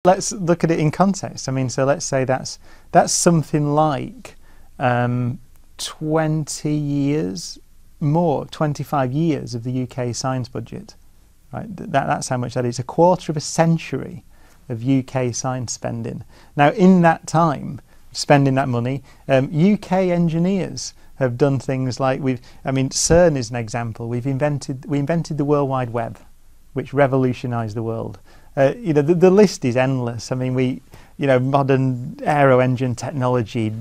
Let's look at it in context. I mean, so let's say that's something like 20 years more, 25 years of the UK science budget. Right? That's how much that is. A quarter of a century of UK science spending. Now, in that time, spending that money, UK engineers have done things like CERN is an example. We invented the World Wide Web, which revolutionised the world. The list is endless. I mean, modern aero engine technology,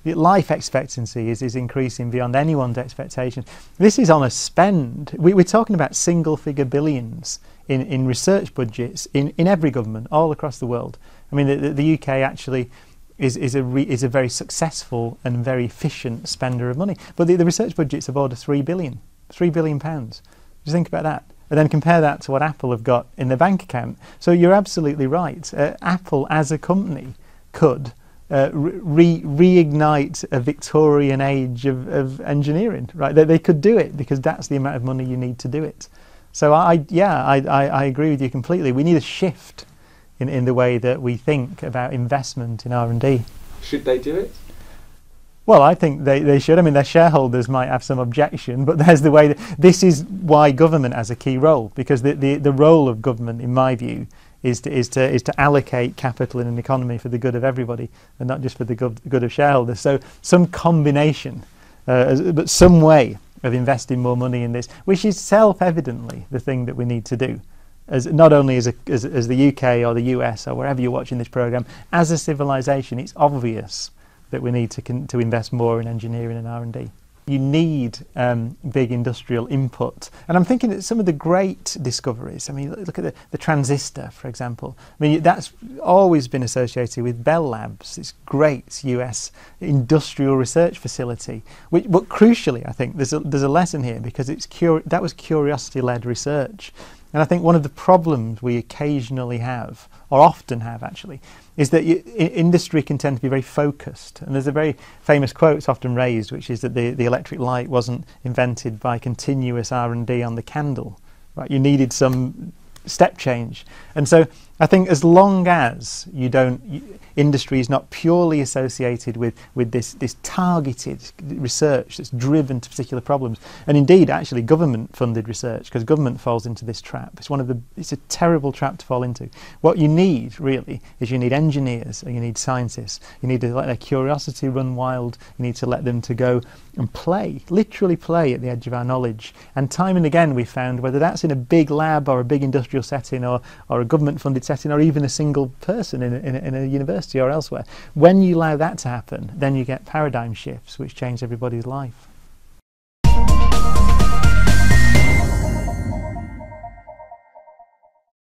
life expectancy is increasing beyond anyone's expectations. This is on a spend. We're talking about single-figure billions in research budgets in every government all across the world. I mean, the UK actually is a very successful and very efficient spender of money. But the research budgets of order £3 billion pounds. Just think about that. And then compare that to what Apple have got in their bank account. So you're absolutely right. Apple as a company could reignite a Victorian age of engineering, right? They could do it because that's the amount of money you need to do it. So I agree with you completely. We need a shift in the way that we think about investment in R&D. Should they do it? Well, I think they should. I mean, their shareholders might have some objection, but there's the way that this is why government has a key role, because the role of government, in my view, is to allocate capital in an economy for the good of everybody and not just for the good of shareholders. So some combination, but some way of investing more money in this, which is self-evidently the thing that we need to do. As not only as the UK or the US or wherever you're watching this program, as a civilization, it's obvious that we need to invest more in engineering and R&D. You need big industrial input. And I'm thinking that some of the great discoveries, I mean, look at the transistor, for example. I mean, that's always been associated with Bell Labs, this great US industrial research facility. But crucially, I think there's a lesson here, because that was curiosity-led research. And I think one of the problems we occasionally have, or often have actually, is that industry can tend to be very focused. And there's a very famous quote that's often raised, which is that the electric light wasn't invented by continuous R&D on the candle. Right? You needed some step change. And so I think as long as industry is not purely associated with this targeted research that's driven to particular problems, and indeed actually government funded research, because government falls into this trap. It's a terrible trap to fall into. What you need really is you need engineers and you need scientists. You need to let their curiosity run wild. You need to let them to go and play, literally play at the edge of our knowledge. And time and again we found, whether that's in a big lab or a big industrial setting or a government funded setting or even a single person in a university or elsewhere, when you allow that to happen, then you get paradigm shifts which change everybody's life.